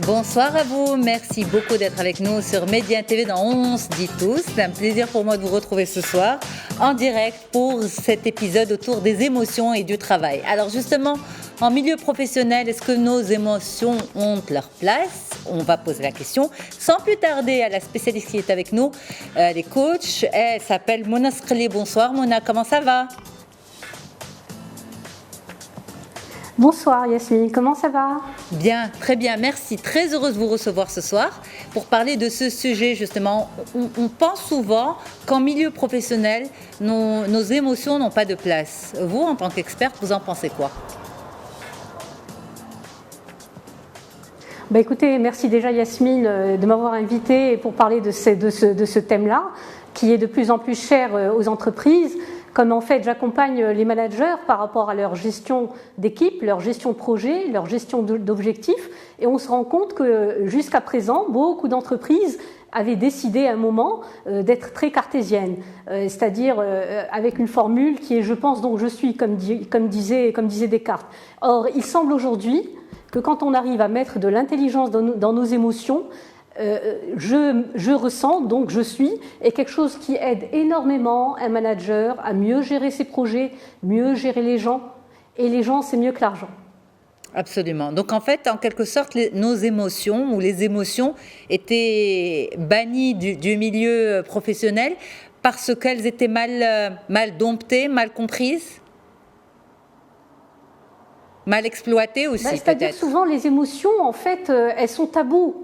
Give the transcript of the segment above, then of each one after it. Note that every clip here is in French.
Bonsoir à vous, merci beaucoup d'être avec nous sur Média TV dans On se dit tous. C'est un plaisir pour moi de vous retrouver ce soir en direct pour cet épisode autour des émotions et du travail. Alors justement, en milieu professionnel, est-ce que nos émotions ont leur place? On va poser la question sans plus tarder à la spécialiste qui est avec nous, les coachs. Elle s'appelle Mona Skreli. Bonsoir Mona, comment ça va? Bonsoir Yasmine, comment ça va? Bien, très bien, merci. Très heureuse de vous recevoir ce soir pour parler de ce sujet justement. On pense souvent qu'en milieu professionnel, nos émotions n'ont pas de place. Vous, en tant qu'experte, vous en pensez quoi? Écoutez, merci déjà Yasmine de m'avoir invitée pour parler de ce thème-là, qui est de plus en plus cher aux entreprises. Comme en fait j'accompagne les managers par rapport à leur gestion d'équipe, leur gestion de projet, leur gestion d'objectifs, et on se rend compte que jusqu'à présent, beaucoup d'entreprises avaient décidé à un moment d'être très cartésiennes, c'est-à-dire avec une formule qui est je pense donc je suis, comme disait Descartes. Or, il semble aujourd'hui que quand on arrive à mettre de l'intelligence dans nos émotions, je ressens, donc je suis, est quelque chose qui aide énormément un manager à mieux gérer ses projets, mieux gérer les gens, et les gens, c'est mieux que l'argent. Absolument. Donc en fait, en quelque sorte, nos émotions ou les émotions étaient bannies du milieu professionnel parce qu'elles étaient mal domptées, mal comprises, mal exploitées aussi, c'est-à-dire souvent les émotions, en fait, elles sont tabous.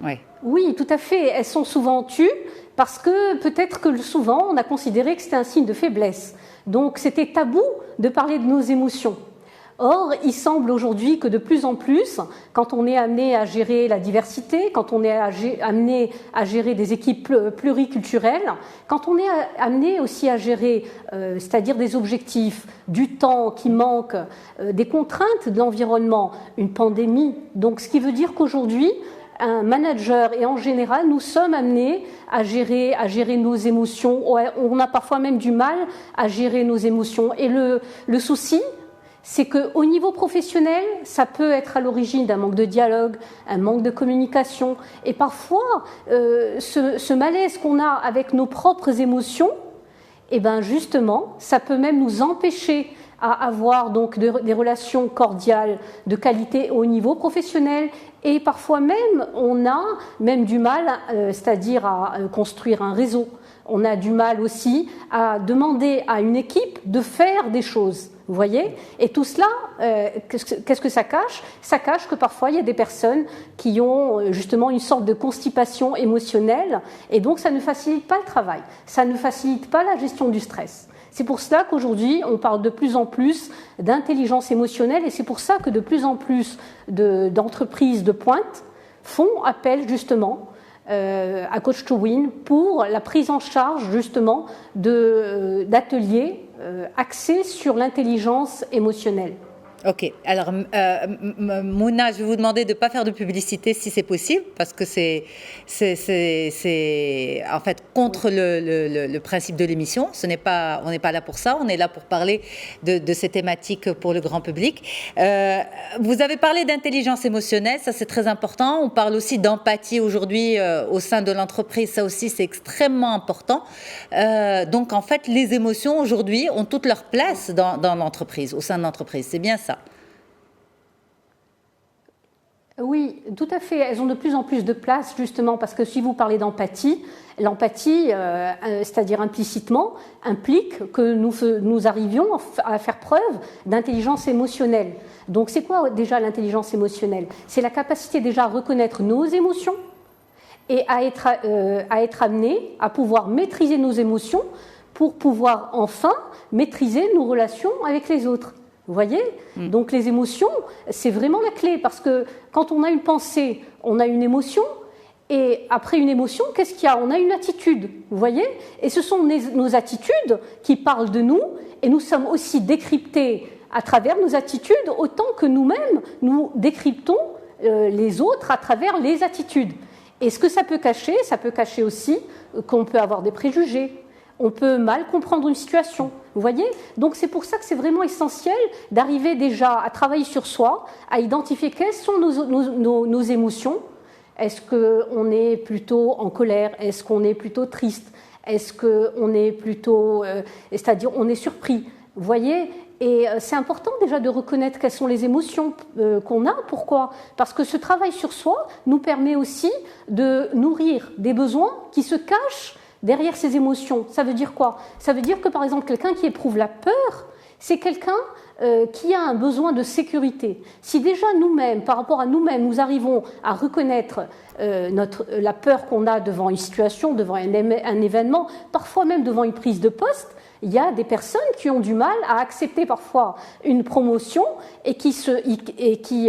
Ouais. Oui, tout à fait. Elles sont souvent tues parce que peut-être que souvent on a considéré que c'était un signe de faiblesse. Donc c'était tabou de parler de nos émotions. Or, il semble aujourd'hui que de plus en plus, quand on est amené à gérer la diversité, quand on est amené à gérer des équipes pluriculturelles, quand on est amené aussi à gérer, c'est-à-dire des objectifs, du temps qui manque, des contraintes de l'environnement, une pandémie. Donc, ce qui veut dire qu'aujourd'hui, un manager et en général, nous sommes amenés à gérer nos émotions. On a parfois même du mal à gérer nos émotions. Et le souci, c'est qu'au niveau professionnel, ça peut être à l'origine d'un manque de dialogue, un manque de communication. Et parfois, ce malaise qu'on a avec nos propres émotions, eh ben justement, ça peut même nous empêcher à avoir donc des relations cordiales de qualité au niveau professionnel, et parfois même on a même du mal, c'est-à-dire à construire un réseau. On a du mal aussi à demander à une équipe de faire des choses. Vous voyez? Et tout cela, qu'est-ce que ça cache? Ça cache que parfois il y a des personnes qui ont justement une sorte de constipation émotionnelle, et donc ça ne facilite pas le travail, ça ne facilite pas la gestion du stress. C'est pour cela qu'aujourd'hui, on parle de plus en plus d'intelligence émotionnelle, et c'est pour ça que de plus en plus d'entreprises de pointe font appel justement à Coach to Win pour la prise en charge justement d'ateliers axés sur l'intelligence émotionnelle. Ok, alors Mouna, je vais vous demander de ne pas faire de publicité si c'est possible, parce que c'est en fait contre le principe de l'émission. On n'est pas là pour ça, on est là pour parler de ces thématiques pour le grand public. Vous avez parlé d'intelligence émotionnelle, ça c'est très important. On parle aussi d'empathie aujourd'hui au sein de l'entreprise, ça aussi c'est extrêmement important. Donc en fait, les émotions aujourd'hui ont toute leur place dans l'entreprise, au sein de l'entreprise, c'est bien ça. Oui, tout à fait. Elles ont de plus en plus de place, justement, parce que si vous parlez d'empathie, l'empathie, c'est-à-dire implicitement, implique que nous arrivions à faire preuve d'intelligence émotionnelle. Donc, c'est quoi déjà l'intelligence émotionnelle? C'est la capacité déjà à reconnaître nos émotions et à être amené à pouvoir maîtriser nos émotions pour pouvoir enfin maîtriser nos relations avec les autres. Vous voyez? Donc les émotions, c'est vraiment la clé, parce que quand on a une pensée, on a une émotion, et après une émotion, qu'est-ce qu'il y a? On a une attitude, vous voyez? Et ce sont nos attitudes qui parlent de nous, et nous sommes aussi décryptés à travers nos attitudes, autant que nous-mêmes, nous décryptons les autres à travers les attitudes. Et ce que ça peut cacher aussi qu'on peut avoir des préjugés. on peut mal comprendre une situation. Vous voyez? Donc c'est pour ça que c'est vraiment essentiel d'arriver déjà à travailler sur soi, à identifier quelles sont nos émotions. Est-ce qu'on est plutôt en colère? Est-ce qu'on est plutôt triste? Est-ce qu'on est plutôt... c'est-à-dire on est surpris? Vous voyez? Et c'est important déjà de reconnaître quelles sont les émotions qu'on a. Pourquoi? Parce que ce travail sur soi nous permet aussi de nourrir des besoins qui se cachent derrière ces émotions. Ça veut dire quoi? Ça veut dire que par exemple quelqu'un qui éprouve la peur, c'est quelqu'un qui a un besoin de sécurité. Si déjà nous-mêmes, par rapport à nous-mêmes, nous arrivons à reconnaître la peur qu'on a devant une situation, devant un événement, parfois même devant une prise de poste, il y a des personnes qui ont du mal à accepter parfois une promotion et qui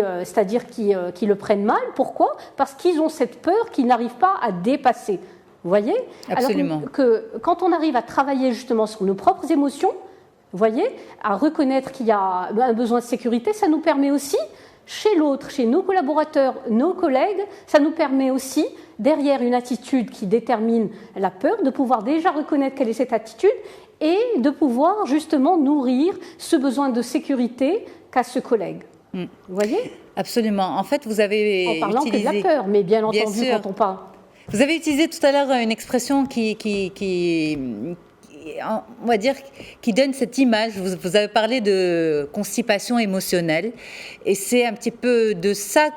le prennent mal. Pourquoi? Parce qu'ils ont cette peur qu'ils n'arrivent pas à dépasser. Vous voyez? Absolument. Alors que quand on arrive à travailler justement sur nos propres émotions, vous voyez, à reconnaître qu'il y a un besoin de sécurité, ça nous permet aussi, chez l'autre, chez nos collaborateurs, nos collègues, ça nous permet aussi, derrière une attitude qui détermine la peur, de pouvoir déjà reconnaître quelle est cette attitude et de pouvoir justement nourrir ce besoin de sécurité qu'a ce collègue. Vous voyez? Absolument. En fait, vous avez en parlant utilisé... que de la peur, mais bien entendu, sûr. quand on parle... Vous avez utilisé tout à l'heure une expression on va dire, qui donne cette image. Vous avez parlé de constipation émotionnelle, et c'est un petit peu de ça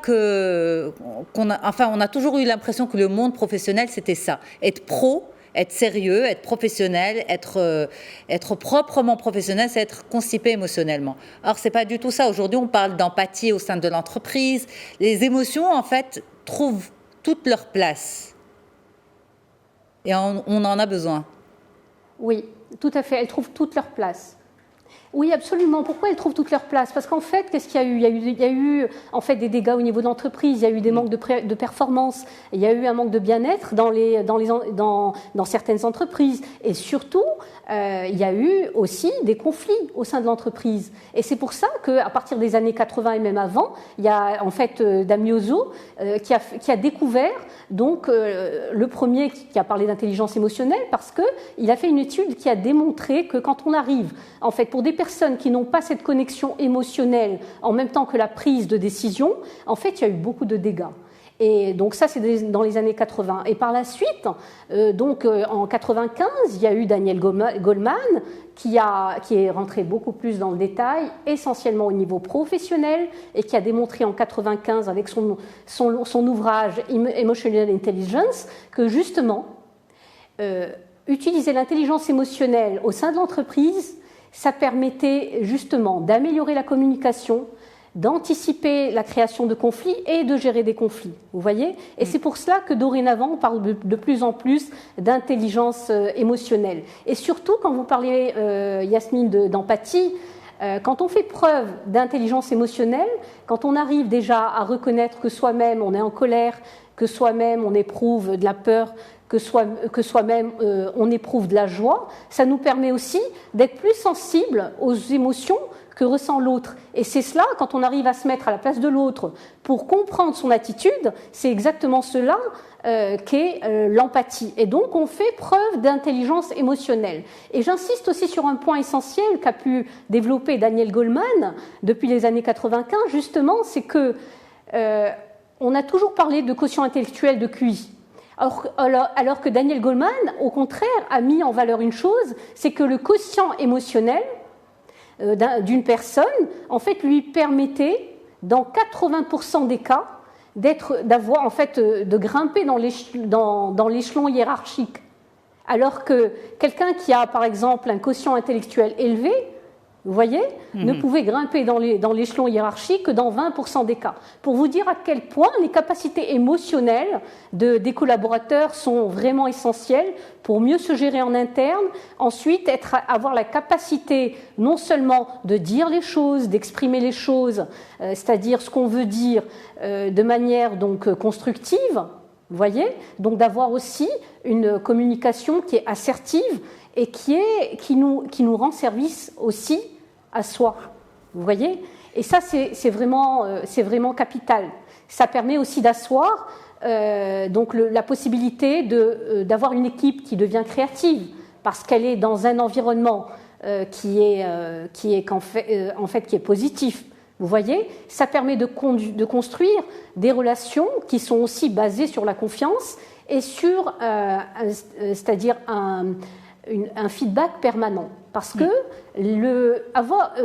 on a toujours eu l'impression que le monde professionnel, c'était ça. Être pro, être sérieux, être professionnel, être proprement professionnel, c'est être constipé émotionnellement. Or, c'est pas du tout ça. Aujourd'hui, on parle d'empathie au sein de l'entreprise. Les émotions, en fait, trouvent toute leur place. Et on en a besoin. Oui, tout à fait. Elles trouvent toute leur place. Oui, absolument. Pourquoi elles trouvent toute leur place? Parce qu'en fait, qu'est-ce qu'il y a eu? Il y a eu en fait des dégâts au niveau de l'entreprise. Il y a eu des manques de performance. Il y a eu un manque de bien-être dans certaines entreprises. Et surtout, il y a eu aussi des conflits au sein de l'entreprise. Et c'est pour ça qu'à partir des années 80 et même avant, il y a en fait Damioso qui a découvert donc le premier qui a parlé d'intelligence émotionnelle, parce que il a fait une étude qui a démontré que quand on arrive en fait pour des personnes qui n'ont pas cette connexion émotionnelle en même temps que la prise de décision, en fait il y a eu beaucoup de dégâts. Et donc ça, c'est dans les années 80. Et par la suite, en 95, il y a eu Daniel Goleman qui est rentré beaucoup plus dans le détail, essentiellement au niveau professionnel, et qui a démontré en 95 avec son ouvrage Emotional Intelligence que justement, utiliser l'intelligence émotionnelle au sein de l'entreprise, ça permettait justement d'améliorer la communication, d'anticiper la création de conflits et de gérer des conflits, vous voyez? Et c'est pour cela que dorénavant, on parle de plus en plus d'intelligence émotionnelle. Et surtout, quand vous parlez, Yasmine, d'empathie, quand on fait preuve d'intelligence émotionnelle, quand on arrive déjà à reconnaître que soi-même on est en colère, que soi-même on éprouve de la peur, que soi-même on éprouve de la joie, ça nous permet aussi d'être plus sensible aux émotions que ressent l'autre. Et c'est cela, quand on arrive à se mettre à la place de l'autre pour comprendre son attitude, c'est exactement cela qu'est l'empathie. Et donc, on fait preuve d'intelligence émotionnelle. Et j'insiste aussi sur un point essentiel qu'a pu développer Daniel Goleman depuis les années 95, justement, c'est que on a toujours parlé de quotient intellectuel de QI. Alors que Daniel Goleman, au contraire, a mis en valeur une chose, c'est que le quotient émotionnel d'une personne, en fait, lui permettait, dans 80% des cas, d'avoir, en fait, de grimper dans l'échelon hiérarchique. Alors que quelqu'un qui a, par exemple, un quotient intellectuel élevé, vous voyez, ne pouvait grimper dans l'échelon hiérarchique que dans 20% des cas. Pour vous dire à quel point les capacités émotionnelles des collaborateurs sont vraiment essentielles pour mieux se gérer en interne, ensuite avoir la capacité non seulement de dire les choses, d'exprimer les choses, c'est-à-dire ce qu'on veut dire de manière donc constructive, vous voyez, donc d'avoir aussi une communication qui est assertive et qui nous rend service aussi à soi, vous voyez. Et ça, c'est vraiment capital. Ça permet aussi d'asseoir donc la possibilité d'avoir une équipe qui devient créative. parce qu'elle est dans un environnement qui est positif. Vous voyez, ça permet de construire des relations qui sont aussi basées sur la confiance et sur, c'est-à-dire un feedback permanent. Parce que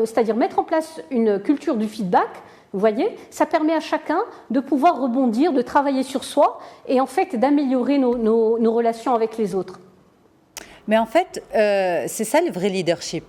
c'est-à-dire mettre en place une culture du feedback, vous voyez, ça permet à chacun de pouvoir rebondir, de travailler sur soi et en fait d'améliorer nos relations avec les autres. Mais en fait, c'est ça le vrai leadership.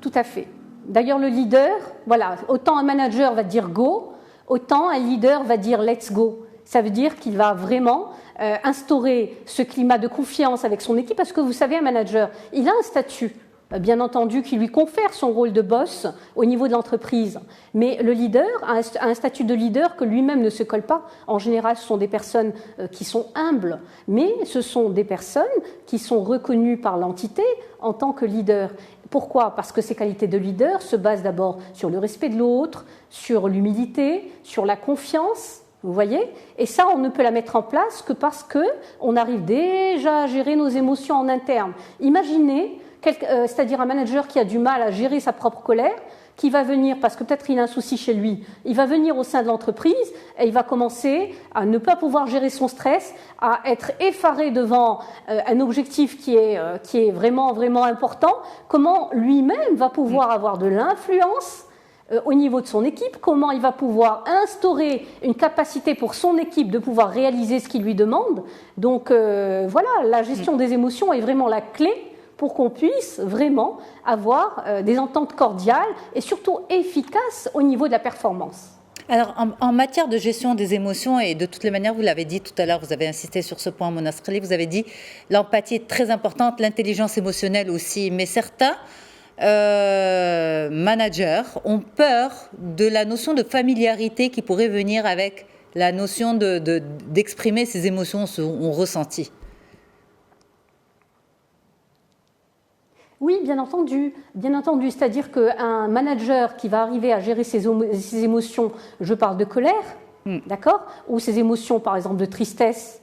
Tout à fait. D'ailleurs, le leader, voilà, autant un manager va dire go, autant un leader va dire let's go. Ça veut dire qu'il va vraiment instaurer ce climat de confiance avec son équipe, parce que vous savez, un manager, il a un statut, bien entendu, qui lui confère son rôle de boss au niveau de l'entreprise. Mais le leader a un statut de leader que lui-même ne se colle pas. En général, ce sont des personnes qui sont humbles, mais ce sont des personnes qui sont reconnues par l'entité en tant que leader. Pourquoi ? Parce que ces qualités de leader se basent d'abord sur le respect de l'autre, sur l'humilité, sur la confiance. Vous voyez ? Et ça, on ne peut la mettre en place que parce qu'on arrive déjà à gérer nos émotions en interne. Imaginez, c'est-à-dire un manager qui a du mal à gérer sa propre colère, qui va venir, parce que peut-être il a un souci chez lui, il va venir au sein de l'entreprise et il va commencer à ne pas pouvoir gérer son stress, à être effaré devant un objectif qui est vraiment, vraiment important. Comment lui-même va pouvoir avoir de l'influence au niveau de son équipe, comment il va pouvoir instaurer une capacité pour son équipe de pouvoir réaliser ce qu'il lui demande. Donc voilà, la gestion des émotions est vraiment la clé pour qu'on puisse vraiment avoir des ententes cordiales et surtout efficaces au niveau de la performance. Alors, en matière de gestion des émotions, et de toutes les manières, vous l'avez dit tout à l'heure, vous avez insisté sur ce point, Mona Sreli, vous avez dit l'empathie est très importante, l'intelligence émotionnelle aussi, mais certains managers ont peur de la notion de familiarité qui pourrait venir avec la notion d'exprimer ses émotions, son ressenti. Oui, bien entendu. C'est-à-dire qu'un manager qui va arriver à gérer ses émotions, je parle de colère, d'accord, ou ses émotions, par exemple, de tristesse,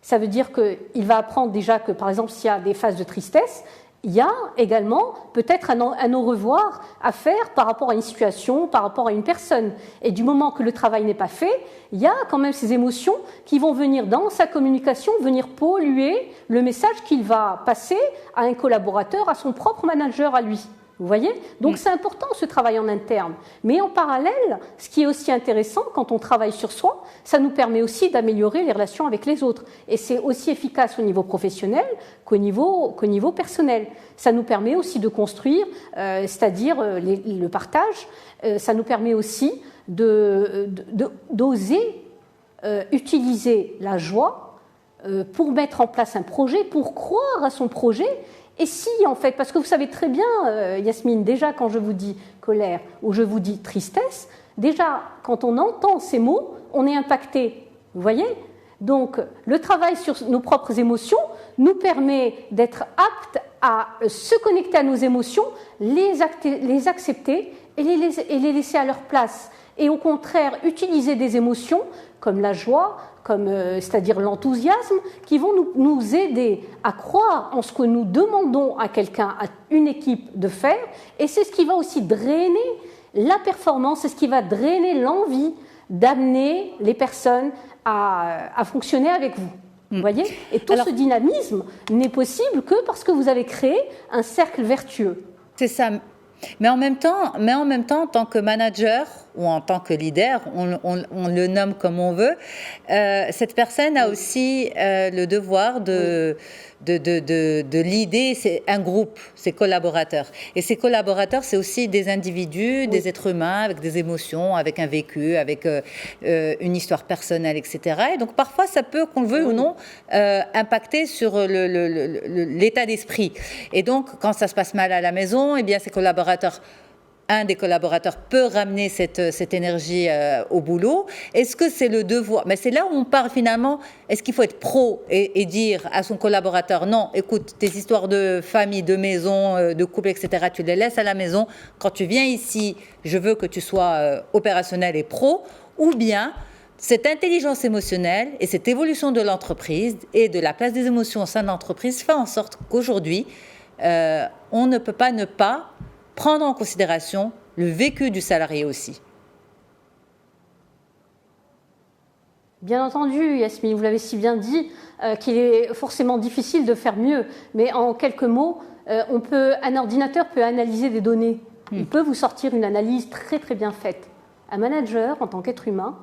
ça veut dire qu'il va apprendre déjà que, par exemple, s'il y a des phases de tristesse, il y a également peut-être un au revoir à faire par rapport à une situation, par rapport à une personne. Et du moment que le travail n'est pas fait, il y a quand même ces émotions qui vont venir dans sa communication, venir polluer le message qu'il va passer à un collaborateur, à son propre manager, à lui. Vous voyez ? Donc c'est important ce travail en interne. Mais en parallèle, ce qui est aussi intéressant quand on travaille sur soi, ça nous permet aussi d'améliorer les relations avec les autres. Et c'est aussi efficace au niveau professionnel qu'au niveau personnel. Ça nous permet aussi de construire, c'est-à-dire le partage. Ça nous permet aussi d'oser utiliser la joie pour mettre en place un projet, pour croire à son projet. Et si, en fait, parce que vous savez très bien, Yasmine, déjà quand je vous dis colère ou je vous dis tristesse, déjà quand on entend ces mots, on est impacté. Vous voyez ? Donc, le travail sur nos propres émotions nous permet d'être aptes à se connecter à nos émotions, les accepter et les laisser à leur place. Et au contraire, utiliser des émotions comme la joie, c'est-à-dire l'enthousiasme, qui vont nous aider à croire en ce que nous demandons à quelqu'un, à une équipe de faire, et c'est ce qui va aussi drainer la performance, c'est ce qui va drainer l'envie d'amener les personnes à fonctionner avec vous. Vous voyez ? Et tout ce dynamisme n'est possible que parce que vous avez créé un cercle vertueux. C'est ça. Mais en même temps, en tant que manager ou en tant que leader, on le nomme comme on veut, cette personne a aussi le devoir de leader un groupe, ses collaborateurs. Et ces collaborateurs, c'est aussi des individus, des êtres humains avec des émotions, avec un vécu, avec une histoire personnelle, etc. Et donc parfois, ça peut, qu'on le veuille ou non, impacter sur l'état d'esprit. Et donc, quand ça se passe mal à la maison, eh bien, ces collaborateurs, un des collaborateurs peut ramener cette énergie au boulot. Est-ce que c'est le devoir ? Mais c'est là où on parle finalement, est-ce qu'il faut être pro et dire à son collaborateur, non, écoute, tes histoires de famille, de maison, de couple, etc., tu les laisses à la maison. Quand tu viens ici, je veux que tu sois opérationnel et pro. Ou bien, cette intelligence émotionnelle et cette évolution de l'entreprise et de la place des émotions au sein de l'entreprise fait en sorte qu'aujourd'hui, on ne peut pas ne pas prendre en considération le vécu du salarié aussi. Bien entendu, Yasmine, vous l'avez si bien dit, qu'il est forcément difficile de faire mieux. Mais en quelques mots, un ordinateur peut analyser des données. Il peut vous sortir une analyse très très bien faite. Un manager, en tant qu'être humain,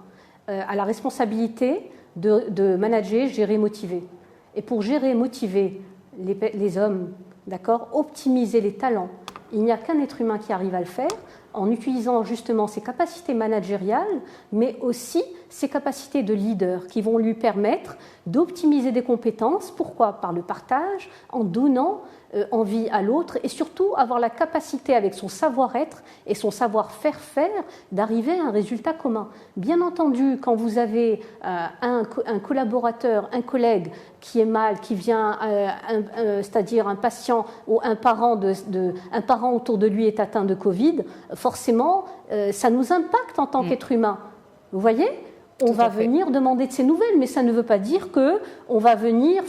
a la responsabilité de manager, gérer, motiver. Et pour gérer et motiver les hommes, d'accord, optimiser les talents, il n'y a qu'un être humain qui arrive à le faire en utilisant justement ses capacités managériales, mais aussi ses capacités de leader qui vont lui permettre d'optimiser des compétences. Pourquoi ? Par le partage, en donnant envie à l'autre et surtout avoir la capacité avec son savoir-être et son savoir-faire d'arriver à un résultat commun. Bien entendu, quand vous avez un collaborateur, un collègue qui est mal, qui vient, c'est-à-dire un patient ou un parent autour de lui est atteint de Covid, forcément, ça nous impacte en tant qu'être humain. Vous voyez ? On va venir demander de ces nouvelles, mais ça ne veut pas dire qu'on va venir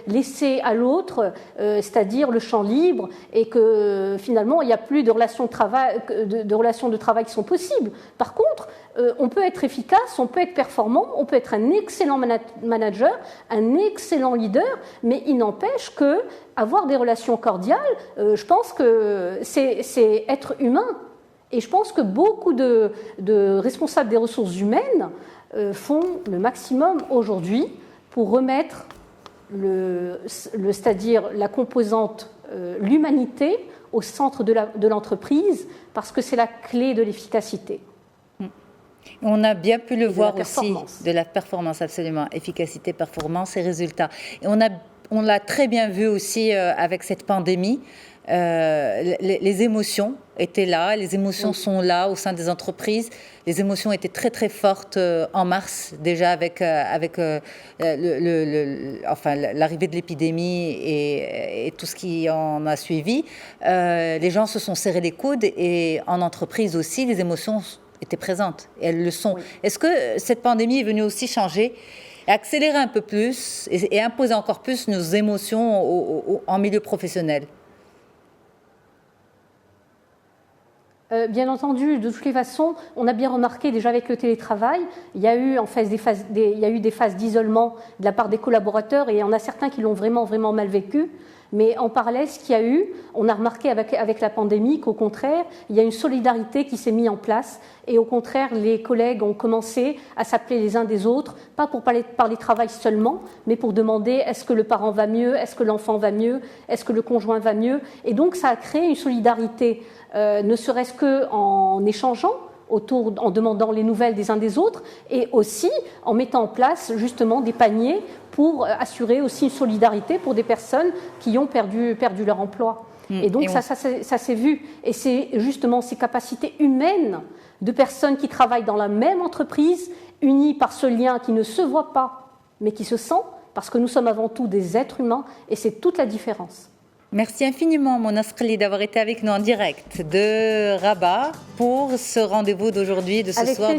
laisser à l'autre, c'est-à-dire le champ libre, et que finalement il n'y a plus de relations de travail qui sont possibles. Par contre, on peut être efficace, on peut être performant, on peut être un excellent manager, un excellent leader, mais il n'empêche que avoir des relations cordiales, je pense que c'est être humain. Et je pense que beaucoup de responsables des ressources humaines font le maximum aujourd'hui pour remettre c'est-à-dire la composante, l'humanité, au centre de l'entreprise, parce que c'est la clé de l'efficacité. On a bien pu le voir aussi, de la performance, absolument, efficacité, performance et résultats. Et on l'a très bien vu aussi avec cette pandémie. Les émotions étaient là, les émotions sont là au sein des entreprises. Les émotions étaient très très fortes en mars déjà avec l'arrivée de l'épidémie et tout ce qui en a suivi. Les gens se sont serrés les coudes et en entreprise aussi, les émotions étaient présentes et elles le sont. Oui. Est-ce que cette pandémie est venue aussi changer et accélérer un peu plus et imposer encore plus nos émotions en milieu professionnel ? Bien entendu, de toutes les façons, on a bien remarqué déjà avec le télétravail, il y a eu en fait des phases d'isolement de la part des collaborateurs et il y en a certains qui l'ont vraiment mal vécu. Mais en parallèle, ce qu'il y a eu, on a remarqué avec la pandémie qu'au contraire, il y a une solidarité qui s'est mise en place et au contraire, les collègues ont commencé à s'appeler les uns des autres, pas pour parler travail seulement, mais pour demander est-ce que le parent va mieux, est-ce que l'enfant va mieux, est-ce que le conjoint va mieux. Et donc, ça a créé une solidarité, ne serait-ce qu'en échangeant, en demandant les nouvelles des uns des autres et aussi en mettant en place justement des paniers pour assurer aussi une solidarité pour des personnes qui ont perdu leur emploi. Et donc ça s'est vu. Et c'est justement ces capacités humaines de personnes qui travaillent dans la même entreprise, unies par ce lien qui ne se voit pas, mais qui se sent, parce que nous sommes avant tout des êtres humains et c'est toute la différence. Merci infiniment, Mona Sqali, d'avoir été avec nous en direct de Rabat pour ce rendez-vous d'aujourd'hui, de ce avec soir.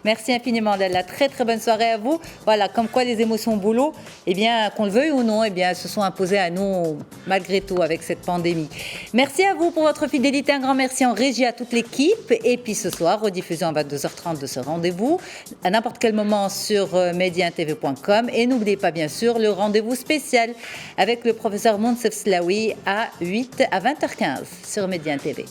Merci infiniment, Lalla. Très, très bonne soirée à vous. Voilà, comme quoi les émotions au boulot, eh bien, qu'on le veuille ou non, eh bien, se sont imposées à nous malgré tout avec cette pandémie. Merci à vous pour votre fidélité. Un grand merci en régie à toute l'équipe. Et puis ce soir, rediffusion à 22h30 de ce rendez-vous, à n'importe quel moment sur mediantv.com. Et n'oubliez pas, bien sûr, le rendez-vous spécial avec le professeur Monsef Slaoui à 20h15 sur Median TV.